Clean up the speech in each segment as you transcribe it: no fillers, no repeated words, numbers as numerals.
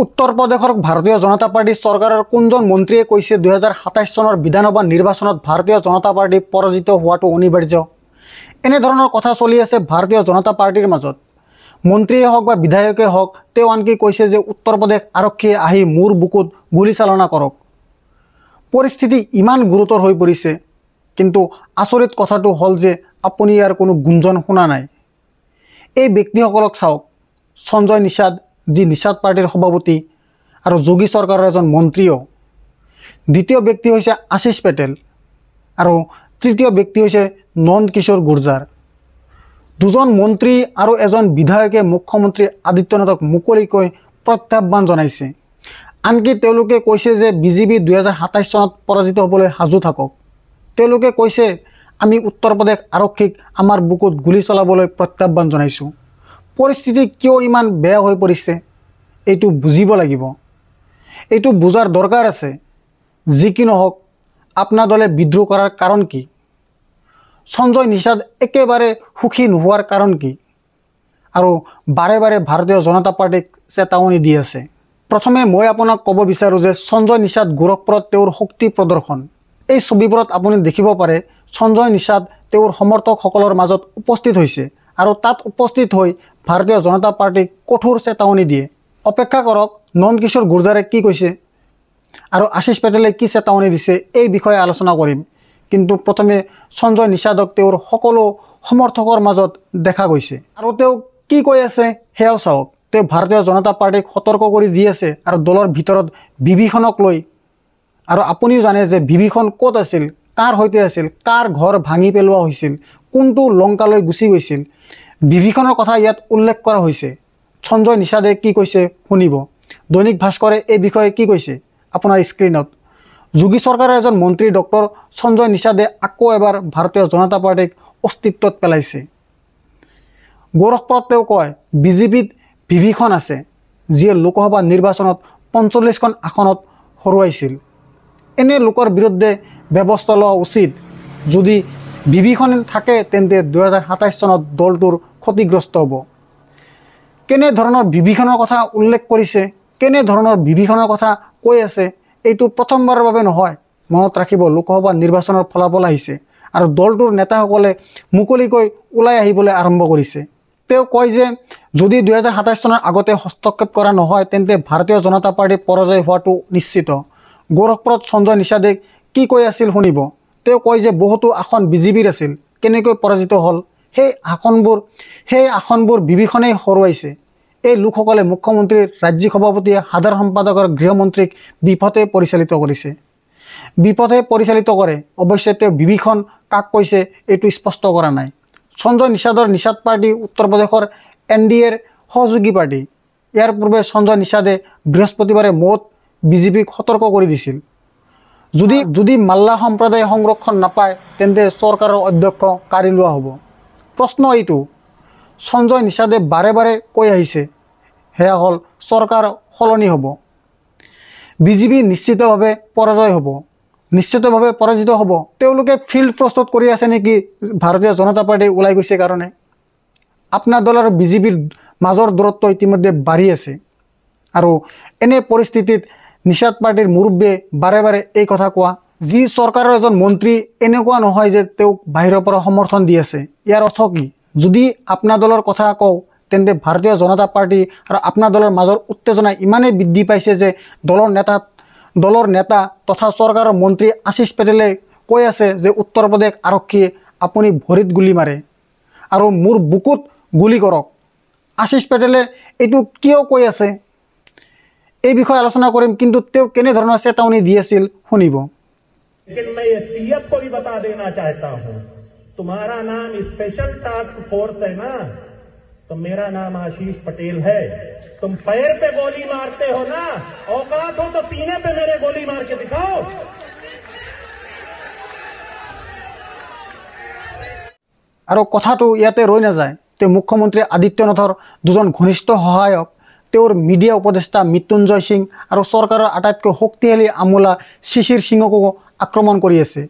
উত্তৰ প্ৰদেশৰ ভাৰতীয় জনতা পাৰ্টি চৰকাৰৰ কোনজন মন্ত্ৰীয়ে কৈছে 2027 চনৰ বিধানসভা নিৰ্বাচনত ভাৰতীয় জনতা পাৰ্টি পৰাজিত হোৱাটো অনিবাৰ্য? এনেধৰণৰ কথা চলি আছে ভাৰতীয় জনতা পাৰ্টিৰ মাজত। মন্ত্ৰীয়ে হওক বা বিধায়কে হওক, তেওঁ আনকি কৈছে যে উত্তৰ প্ৰদেশ আৰক্ষীয়ে আহি মোৰ বুকুত গুলীচালনা কৰক। পৰিস্থিতি ইমান গুৰুতৰ হৈ পৰিছে, কিন্তু আচৰিত কথাটো হ'ল যে আপুনি ইয়াৰ কোনো গুঞ্জন শুনা নাই। এই ব্যক্তিসকলক চাওক। সঞ্জয় নিষাদ, যি নিষাদ পাৰ্টিৰ সভাপতি আৰু যোগী চৰকাৰৰ এজন মন্ত্ৰীও। দ্বিতীয় ব্যক্তি হৈছে আশীষ পেটেল আৰু তৃতীয় ব্যক্তি হৈছে নন্দ কিশোৰ গুৰ্জাৰ। দুজন মন্ত্ৰী আৰু এজন বিধায়কে মুখ্যমন্ত্ৰী আদিত্যনাথক মুকলিকৈ প্ৰত্যাহ্বান জনাইছে। আনকি তেওঁলোকে কৈছে যে বিজেপি 2027 চনত পৰাজিত হ'বলৈ সাজু থাকক। তেওঁলোকে কৈছে আমি উত্তৰ প্ৰদেশ আৰক্ষীক আমাৰ বুকুত গুলী চলাবলৈ প্ৰত্যাহ্বান জনাইছোঁ। পৰিস্থিতি কিয় ইমান বেয়া হৈ পৰিছে এইটো বুজিব লাগিব। এইটো বুজাৰ দৰকাৰ আছে। যি কি নহওক, আপোনাৰ দলে বিদ্ৰোহ কৰাৰ কাৰণ কি? সঞ্জয় নিষাদ একেবাৰে সুখী নোহোৱাৰ কাৰণ কি? আৰু বাৰে বাৰে ভাৰতীয় জনতা পাৰ্টিক চেতাৱনী দি আছে। প্ৰথমে মই আপোনাক ক'ব বিচাৰোঁ যে সঞ্জয় নিষাদ গোৰখপুৰত তেওঁৰ শক্তি প্ৰদৰ্শন। এই ছবিবোৰত আপুনি দেখিব পাৰে সঞ্জয় নিষাদ তেওঁৰ সমৰ্থকসকলৰ মাজত উপস্থিত হৈছে আৰু তাত উপস্থিত হৈ ভাৰতীয় জনতা পাৰ্টিক কঠোৰ চেতাৱনী দিয়ে। অপেক্ষা কৰক নন্দ কিশোৰ গুৰ্জাৰে কি কৈছে আৰু আশীষ পেটেলে কি চেতাৱনী দিছে, এই বিষয়ে আলোচনা কৰিম। কিন্তু প্ৰথমে সঞ্জয় নিষাদক তেওঁৰ সকলো সমৰ্থকৰ মাজত দেখা গৈছে আৰু তেওঁ কি কৈ আছে সেয়াও চাওক। তেওঁ ভাৰতীয় জনতা পাৰ্টিক সতৰ্ক কৰি দি আছে আৰু দলৰ ভিতৰত বিভীষণক লৈ। আৰু আপুনিও জানে যে বিভীষণ ক'ত আছিল, কাৰ সৈতে আছিল, কাৰ ঘৰ ভাঙি পেলোৱা হৈছিল, কোনটো লংকালৈ গুচি গৈছিল, বিভীষণৰ কথা ইয়াত উল্লেখ কৰা হৈছে। সঞ্জয় নিষাদে কি কৈছে শুনিব। দৈনিক ভাস্কৰে এই বিষয়ে কি কৈছে আপোনাৰ স্ক্ৰীণত। যোগী চৰকাৰৰ এজন মন্ত্ৰী ডক্টৰ সঞ্জয় নিষাদে আকৌ এবাৰ ভাৰতীয় জনতা পাৰ্টিক অস্তিত্বত পেলাইছে। গোৰখপুৰত তেওঁ কয় বিজেপিত বিভীষণ আছে, যিয়ে লোকসভা নিৰ্বাচনত 45খন আসনত হৰুৱাইছিল। এনে লোকৰ বিৰুদ্ধে ব্যৱস্থা লোৱা উচিত। যদি বিভীষণ থাকে তেন্তে 2027 চনত দলটোৰ ক্ষতিগ্ৰস্ত হ'ব। কেনেধৰণৰ বিভীষণৰ কথা উল্লেখ কৰিছে, কেনেধৰণৰ বিভীষণৰ কথা কৈ আছে, এইটো প্ৰথমবাৰৰ বাবে নহয়। মনত ৰাখিব, লোকসভা নিৰ্বাচনৰ ফলাফল আহিছে আৰু দলটোৰ নেতাসকলে মুকলিকৈ ওলাই আহিবলৈ আৰম্ভ কৰিছে। তেওঁ কয় যে যদি 2027 চনৰ আগতে হস্তক্ষেপ কৰা নহয় তেন্তে ভাৰতীয় জনতা পাৰ্টি পৰাজয় হোৱাটো নিশ্চিত। গোৰখপুৰত সঞ্জয় নিষাদে কি কৈ আছিল শুনিব। তেওঁ কয় যে বহুতো আসন বিজেপিৰ আছিল, কেনেকৈ পৰাজিত হ'ল। সেই আসনবোৰ বিভীষণেই হৰুৱাইছে। এই লোকসকলে মুখ্যমন্ত্ৰীৰ ৰাজ্যিক সভাপতিয়ে সাধাৰণ সম্পাদক আৰু গৃহমন্ত্ৰীক বিপথে পৰিচালিত কৰিছে। বিপথে পৰিচালিত কৰে। অৱশ্যে তেওঁ বিভীষণ কাক কৈছে এইটো স্পষ্ট কৰা নাই। সঞ্জয় নিষাদৰ নিষাদ পাৰ্টি উত্তৰ প্ৰদেশৰ NDAৰ সহযোগী পাৰ্টি। ইয়াৰ পূৰ্বে সঞ্জয় নিষাদে বৃহস্পতিবাৰে মত বিজেপিক সতৰ্ক কৰি দিছিল। যদি মাল্লা সম্প্ৰদায় সংৰক্ষণ নাপায় তেন্তে চৰকাৰৰ অধ্যক্ষ কাঢ়ি লোৱা হ'ব। প্ৰশ্ন এইটো, সঞ্জয় নিষাদে বাৰে বাৰে কৈ আহিছে, সেয়া হ'ল চৰকাৰ সলনি হ'ব, বিজেপি নিশ্চিতভাৱে পৰাজয় হ'ব, নিশ্চিতভাৱে পৰাজিত হ'ব। তেওঁলোকে ফিল্ড প্ৰস্তুত কৰি আছে নেকি ভাৰতীয় জনতা পাৰ্টি ওলাই গৈছে কাৰণে? আপোনাৰ দল আৰু বিজেপিৰ মাজৰ দূৰত্ব ইতিমধ্যে বাঢ়ি আছে আৰু এনে পৰিস্থিতিত নিষাদ পাৰ্টিৰ মুৰব্বীয়ে বাৰে বাৰে এই কথা কোৱা। যি চৰকাৰৰ এজন মন্ত্ৰী এনেকুৱা নহয় যে তেওঁক বাহিৰৰ পৰা সমৰ্থন দি আছে। ইয়াৰ অৰ্থ কি? যদি আপোনাৰ দলৰ কথা কওঁ তেন্তে ভাৰতীয় জনতা পাৰ্টি আৰু আপোনাৰ দলৰ মাজৰ উত্তেজনা ইমানেই বৃদ্ধি পাইছে যে দলৰ নেতা তথা চৰকাৰৰ মন্ত্ৰী আশীষ পেটেলে কৈ আছে যে উত্তৰ প্ৰদেশ আৰক্ষীয়ে আপুনি ভৰিত গুলী মাৰে আৰু মোৰ বুকুত গুলী কৰক। আশীষ পেটেলে এইটো কিয় কৈ আছে এই বিষয়ে আলোচনা কৰিম, কিন্তু তেওঁ কেনেধৰণৰ চেতাৱনী দি আছিল শুনিব। लेकिन मैं एसटीएफ को भी बता देना चाहता हूं, तुम्हारा नाम स्पेशल टास्क फोर्स है ना, तो मेरा नाम आशीष पटेल है। तुम पैर पे गोली मारते हो ना, औकात हो तो सीने पे मेरे गोली मार के दिखाओ। আৰু কথাটো ইয়াতে ৰৈ নাযায়। তেওঁ মুখ্যমন্ত্ৰী আদিত্যনাথৰ দুজন ঘনিষ্ঠ সহায়ক, তেওঁৰ মিডিয়া উপদেষ্টা মৃত্যুঞ্জয় সিং আৰু চৰকাৰৰ আটাইতকৈ শক্তিশালী আমোলা শিশিৰ সিঙকো আক্ৰমণ কৰি আছে।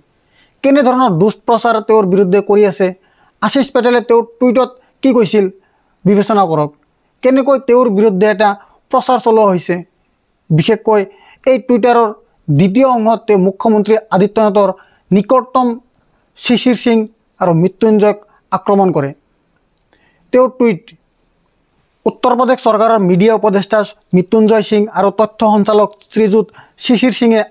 কেনেধৰণৰ দুষ্প্ৰচাৰ তেওঁৰ বিৰুদ্ধে কৰি আছে। আশীষ পেটেলে তেওঁৰ টুইটত কি কৈছিল বিবেচনা কৰক। কেনেকৈ তেওঁৰ বিৰুদ্ধে এটা প্ৰচাৰ চলোৱা হৈছে বিশেষকৈ এই টুইটাৰৰ দ্বিতীয় অংশত তেওঁ মুখ্যমন্ত্ৰী আদিত্যনাথৰ নিকটতম শিশিৰ সিং আৰু মৃত্যুঞ্জয়ক আক্ৰমণ কৰে। তেওঁৰ টুইট, উত্তৰ প্ৰদেশ চৰকাৰৰ মিডিয়া উপদেষ্টা মৃত্যুঞ্জয় সিং আৰু তথ্য সঞ্চালক শ্ৰীযুত শিশিৰ সিঙে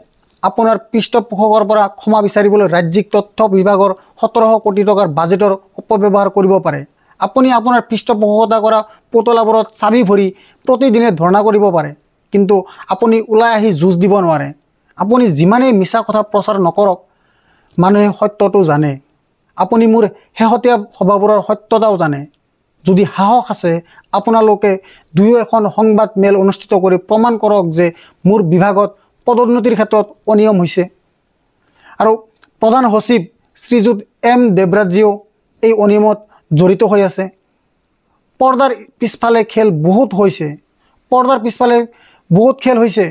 আপোনাৰ পৃষ্ঠপোষকৰ পৰা ক্ষমা বিচাৰিবলৈ ৰাজ্যিক তথ্য বিভাগৰ 1700 কোটি টকাৰ বাজেটৰ অপব্যৱহাৰ কৰিব পাৰে। আপুনি আপোনাৰ পৃষ্ঠপোষকতা কৰা পুতলাবোৰত চাবি ভৰি প্ৰতিদিনে ধৰ্ণা কৰিব পাৰে, কিন্তু আপুনি ওলাই আহি যুঁজ দিব নোৱাৰে। আপুনি যিমানেই মিছা কথা প্ৰচাৰ নকৰক, মানুহে সত্যটো জানে। আপুনি মোৰ শেহতীয়া সভাবোৰৰ সত্যতাও জানে। যদি সাহস আছে, আপোনালোকে দুয়ো এখন সংবাদ মেল অনুষ্ঠিত কৰি প্ৰমাণ কৰক যে মোৰ বিভাগত পদোন্নতিৰ ক্ষেত্ৰত অনিয়ম হৈছে। আৰু প্ৰধান সচিব শ্ৰীযুত এম দেৱৰাজেও এই অনিয়মত জড়িত হৈ আছে। পৰ্দাৰ পিছফালে খেল বহুত হৈছে, পৰ্দাৰ পিছফালে বহুত খেল হৈছে।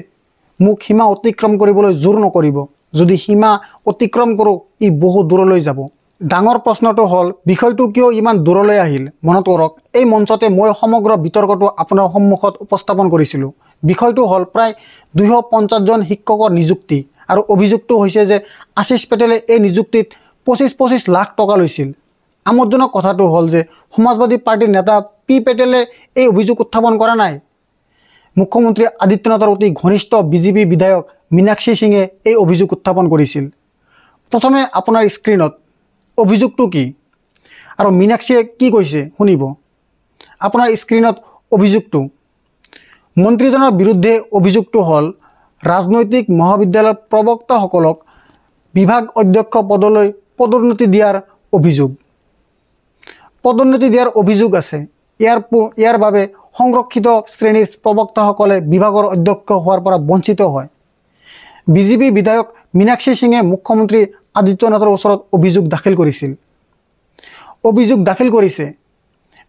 মোক সীমা অতিক্ৰম কৰিবলৈ জোৰ নকৰিব। যদি সীমা অতিক্ৰম কৰোঁ, ই বহু দূৰলৈ যাব। ডাঙৰ প্ৰশ্নটো হ'ল, বিষয়টো কিয় ইমান দূৰলৈ আহিল? মনত কৰক, এই মঞ্চতে মই সমগ্ৰ বিতৰ্কটো আপোনাৰ সন্মুখত উপস্থাপন কৰিছিলোঁ। বিষয়টো হ'ল প্ৰায় 250জন শিক্ষকৰ নিযুক্তি, আৰু অভিযোগটো হৈছে যে আশিষ পেটেলে এই নিযুক্তিত 25 লাখ টকা লৈছিল। আমোদজনক কথাটো হ'ল যে সমাজবাদী পাৰ্টিৰ নেতা পি পেটেলে এই অভিযোগ উত্থাপন কৰা নাই। মুখ্যমন্ত্ৰী আদিত্যনাথৰ অতি ঘনিষ্ঠ বিজেপি বিধায়ক মীনাক্ষী সিঙে এই অভিযোগ উত্থাপন কৰিছিল। প্ৰথমে আপোনাৰ স্ক্ৰীণত অভিযোগটো কি আৰু মীনাক্ষীয়ে কি কৈছে শুনিব। আপোনাৰ স্ক্ৰীণত অভিযোগটো, মন্ত্ৰীজনৰ বিৰুদ্ধে অভিযোগটো হ'ল ৰাজনৈতিক মহাবিদ্যালয়ৰ প্ৰবক্তাসকলক বিভাগ অধ্যক্ষ পদলৈ পদোন্নতি দিয়াৰ অভিযোগ। পদোন্নতি দিয়াৰ অভিযোগ আছে। ইয়াৰ বাবে সংৰক্ষিত শ্ৰেণীৰ প্ৰবক্তাসকলে বিভাগৰ অধ্যক্ষ হোৱাৰ পৰা বঞ্চিত হয়। বিজেপি বিধায়ক মীনাক্ষী সিঙে মুখ্যমন্ত্ৰী আদিত্যনাথৰ ওচৰত অভিযোগ দাখিল কৰিছিল। অভিযোগ দাখিল কৰিছে।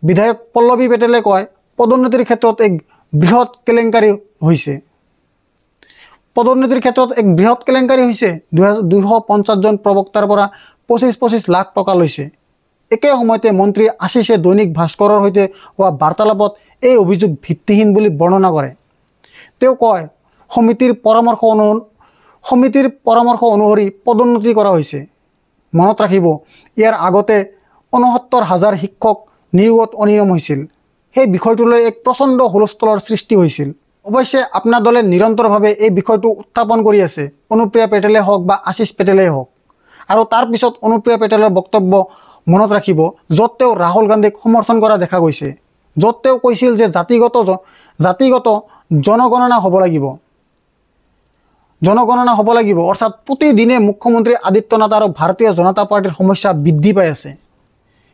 বিধায়ক পল্লৱী পেটেলে কয়, পদোন্নতিৰ ক্ষেত্ৰত এক বৃহৎ কেলেংকাৰী হৈছে। পদোন্নতিৰ ক্ষেত্ৰত এক বৃহৎ কেলেংকাৰী হৈছে। 250জন প্ৰবক্তাৰ পৰা 25 লাখ টকা লৈছে। একে সময়তে মন্ত্ৰী আশিষে দৈনিক ভাস্কৰৰ সৈতে হোৱা বাৰ্তালাপত এই অভিযোগ ভিত্তিহীন বুলি বৰ্ণনা কৰে। তেওঁ কয়, সমিতিৰ পৰামৰ্শ অনুসৰি পদোন্নতি কৰা হৈছে। মনত ৰাখিব, ইয়াৰ আগতে 69,000 শিক্ষক নিয়োগত অনিয়ম হৈছিল। সেই বিষয়টোলৈ এক প্ৰচণ্ড হুলস্থুলৰ সৃষ্টি হৈছিল। অৱশ্যে আপোনাৰ দলে নিৰন্তৰভাৱে এই বিষয়টো উত্থাপন কৰি আছে, অনুপ্ৰিয়া পেটেলে হওক বা আশিষ পেটেলেই হওক। আৰু তাৰ পিছত অনুপ্ৰিয়া পেটেলৰ বক্তব্য মনত ৰাখিব, য'ত তেওঁ ৰাহুল গান্ধীক সমৰ্থন কৰা দেখা গৈছে, য'ত তেওঁ কৈছিল যে জাতিগত জনগণনা হ'ব লাগিব। অৰ্থাৎ প্ৰতিদিনে মুখ্যমন্ত্ৰী আদিত্যনাথ আৰু ভাৰতীয় জনতা পাৰ্টিৰ সমস্যা বৃদ্ধি পাই আছে।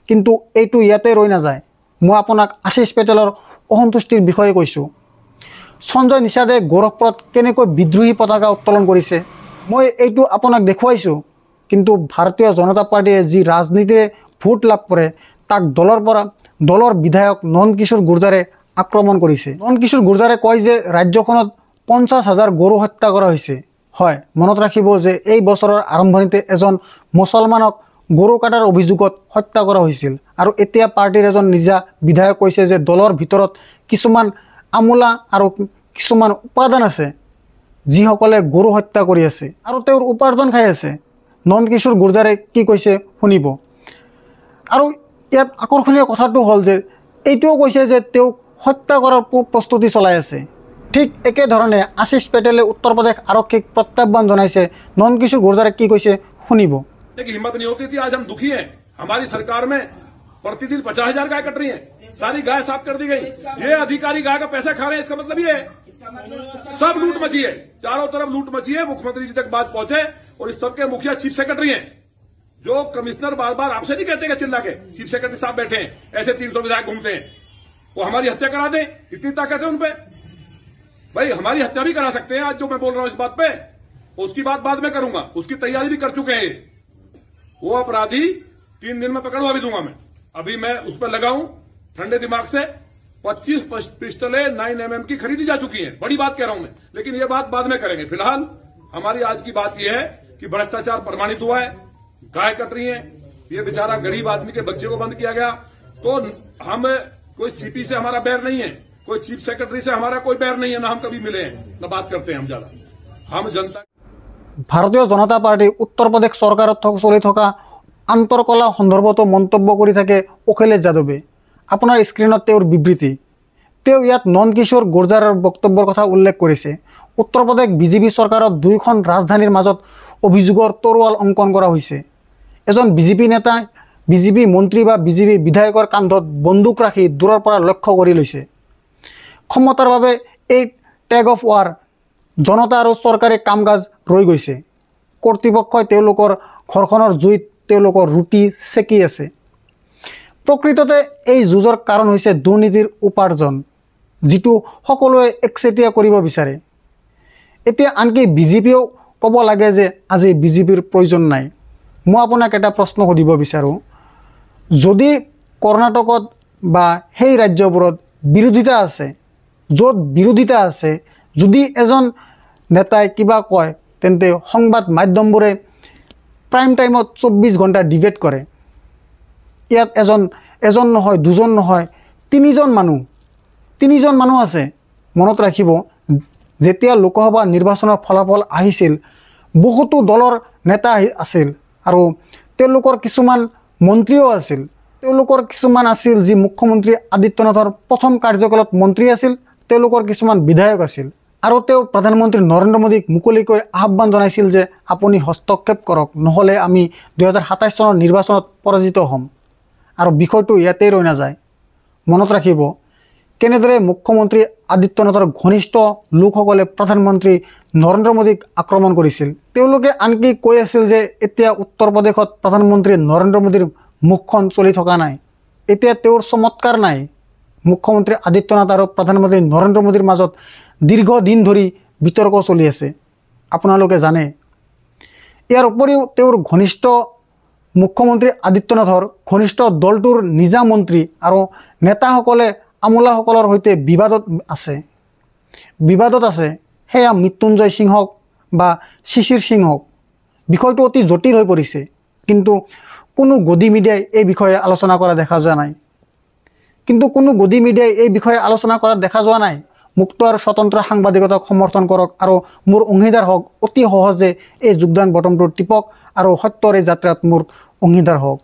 কিন্তু এইটো ইয়াতে ৰৈ নাযায়। মই আপোনাক আশিষ পেটেলৰ অসন্তুষ্টিৰ বিষয়ে কৈছোঁ। সঞ্জয় নিষাদে গোৰখপুৰত কেনেকৈ বিদ্ৰোহী পতাকা উত্তোলন কৰিছে মই এইটো আপোনাক দেখুৱাইছোঁ। কিন্তু ভাৰতীয় জনতা পাৰ্টিয়ে যি ৰাজনীতিৰে ভোট লাভ কৰে, তাক দলৰ বিধায়ক নন্দ কিশোৰ গুৰ্জাৰে আক্ৰমণ কৰিছে। নন্দ কিশোৰ গুৰ্জাৰে কয় যে ৰাজ্যখনত 50,000 গৰু হত্যা কৰা হৈছে। হয়, মনত ৰাখিব যে এই বছৰৰ আৰম্ভণিতে এজন মুছলমানক গৰু কাটাৰ অভিযোগত হত্যা কৰা হৈছিল। আৰু এতিয়া পাৰ্টিৰ এজন নিজা বিধায়ক কৈছে যে দলৰ ভিতৰত কিছুমান আমোলা আৰু কিছুমান উপাদান আছে যিসকলে গৰু হত্যা কৰি আছে আৰু তেওঁৰ উপাৰ্জন খাই আছে। নন্দ কিশোৰ গুৰ্জাৰে কি কৈছে শুনিব। আৰু ইয়াত আকৰ্ষণীয় কথাটো হ'ল যে এইটোও কৈছে যে তেওঁক হত্যা কৰাৰ প্ৰস্তুতি চলাই আছে। ঠিক একেধৰণে আশিষ পেটেলে উত্তৰ প্ৰদেশ আৰক্ষীক প্ৰত্যাহ্বান জনাইছে। নন্দ কিশোৰ গুৰ্জাৰে কি কৈছে শুনিব। हिम्मत नहीं होती थी, आज हम दुखी हैं। हमारी सरकार में प्रतिदिन 50,000 गाय कट रही हैं, सारी गाय साफ कर दी गई। ये अधिकारी गाय का पैसा खा रहे हैं, इसका मतलब ये है सब लूट मची है, चारों तरफ लूट मची है। मुख्यमंत्री जी तक बात पहुंचे और इस सबके मुखिया चीफ सेक्रेटरी हैं, जो कमिश्नर बार बार आपसे नहीं कहते चिल्ला के, चीफ सेक्रेटरी साहब बैठे हैं, ऐसे 300 विधायक घूमते हैं, वो हमारी हत्या करा दें, इतनी ताकत है उनपे। भाई हमारी हत्या भी करा सकते हैं। आज जो मैं बोल रहा हूं इस बात पे, उसकी बात बाद में करूंगा, उसकी तैयारी भी कर चुके हैं। वो अपराधी 3 दिन में पकड़वा भी दूंगा मैं। अभी मैं उस पर लगा हूं ठंडे दिमाग से। 25 पिस्टलें 9mm की खरीदी जा चुकी हैं। बड़ी बात कह रहा हूं मैं, लेकिन ये बात बाद में करेंगे। फिलहाल हमारी आज की बात यह है कि भ्रष्टाचार प्रमाणित हुआ है, गाय कट रही है, ये बेचारा गरीब आदमी के बच्चे को बंद किया गया। तो हम कोई सीपी से हमारा बैर नहीं है, कोई चीफ सेक्रेटरी से हमारा कोई बैर नहीं है, ना हम कभी मिले हैं, ना बात करते हैं हम ज्यादा। हम जनता ভাৰতীয় জনতা পাৰ্টি উত্তৰ প্ৰদেশ চৰকাৰত চলি থকা আন্তঃকলা সন্দৰ্ভতো মন্তব্য কৰি থাকে অখিলেশ যাদৱে। আপোনাৰ স্ক্ৰীণত তেওঁৰ বিবৃতি। তেওঁ ইয়াত নন্দ কিশোৰ গুৰ্জাৰৰ বক্তব্যৰ কথা উল্লেখ কৰিছে। উত্তৰ প্ৰদেশ বিজেপি চৰকাৰত দুয়োখন ৰাজধানীৰ মাজত অভিযোগৰ তৰোৱাল অংকন কৰা হৈছে। এজন বিজেপি নেতা, বিজেপি মন্ত্ৰী বা বিজেপি বিধায়কৰ কান্ধত বন্দুক ৰাখি দূৰৰ পৰা লক্ষ্য কৰি লৈছে। ক্ষমতাৰ বাবে এই টেগ অফ ৱাৰ জনতা আৰু চৰকাৰী কাম কাজ ৰৈ গৈছে। কৰ্তৃপক্ষই তেওঁলোকৰ ঘৰখনৰ জুইত তেওঁলোকৰ ৰুটি চেকি আছে। প্ৰকৃততে এই যুঁজৰ কাৰণ হৈছে দুৰ্নীতিৰ উপাৰ্জন, যিটো সকলোৱে একচেটিয়া কৰিব বিচাৰে। এতিয়া আনকি বিজেপিয়েও ক'ব লাগে যে আজি বিজেপিৰ প্ৰয়োজন নাই। মই আপোনাক এটা প্ৰশ্ন সুধিব বিচাৰোঁ, যদি কৰ্ণাটকত বা সেই ৰাজ্যবোৰত বিৰোধিতা আছে, য'ত বিৰোধিতা আছে, যদি এজন নেতাই কিবা কয় তেন্তে সংবাদ মাধ্যমবোৰে প্ৰাইম টাইমত 24 ঘণ্টা ডিবেট কৰে। ইয়াত এজন নহয়, দুজন নহয়, তিনিজন মানুহ আছে। মনত ৰাখিব, যেতিয়া লোকসভা নিৰ্বাচনৰ ফলাফল আহিছিল বহুতো দলৰ নেতা আছিল আৰু তেওঁলোকৰ কিছুমান মন্ত্ৰীও আছিল। তেওঁলোকৰ কিছুমান আছিল যি মুখ্যমন্ত্ৰী আদিত্যনাথৰ প্ৰথম কাৰ্যকালত মন্ত্ৰী আছিল, তেওঁলোকৰ কিছুমান বিধায়ক আছিল। আৰু তেওঁ প্ৰধানমন্ত্ৰী নৰেন্দ্ৰ মোদীক মুকলিকৈ আহ্বান জনাইছিল যে আপুনি হস্তক্ষেপ কৰক, নহ'লে আমি 2027 চনৰ নিৰ্বাচনত পৰাজিত হ'ম। আৰু বিষয়টো ইয়াতেই ৰৈ নাযায়। মনত ৰাখিব, কেনেদৰে মুখ্যমন্ত্ৰী আদিত্যনাথৰ ঘনিষ্ঠ লোকসকলে প্ৰধানমন্ত্ৰী নৰেন্দ্ৰ মোদীক আক্ৰমণ কৰিছিল। তেওঁলোকে আনকি কৈ আছিল যে এতিয়া উত্তৰ প্ৰদেশত প্ৰধানমন্ত্ৰী নৰেন্দ্ৰ মোদীৰ মুখখন চলি থকা নাই, এতিয়া তেওঁৰ চমৎকাৰ নাই। মুখ্যমন্ত্ৰী আদিত্যনাথ আৰু প্ৰধানমন্ত্ৰী নৰেন্দ্ৰ মোদীৰ মাজত দীৰ্ঘদিন ধৰি বিতৰ্ক চলি আছে, আপোনালোকে জানে। ইয়াৰ উপৰিও তেওঁৰ ঘনিষ্ঠ মুখ্যমন্ত্ৰী আদিত্যনাথৰ ঘনিষ্ঠ দলটোৰ নিজা মন্ত্ৰী আৰু নেতাসকলে আমোলাসকলৰ সৈতে বিবাদত আছে। সেয়া মৃত্যুঞ্জয় সিং হওক বা শিশিৰ সিং হওক। বিষয়টো অতি জটিল হৈ পৰিছে, কিন্তু কোনো গদি মিডিয়াই এই বিষয়ে আলোচনা কৰা দেখা যোৱা নাই। মুক্ত আৰু স্বতন্ত্ৰ সাংবাদিকতাক সমৰ্থন কৰক আৰু মোৰ অংশীদাৰ হওক। অতি সহজে এই যোগদান বটনটো টিপক আৰু সত্যৰ এই যাত্ৰাত মোৰ অংশীদাৰ হওক।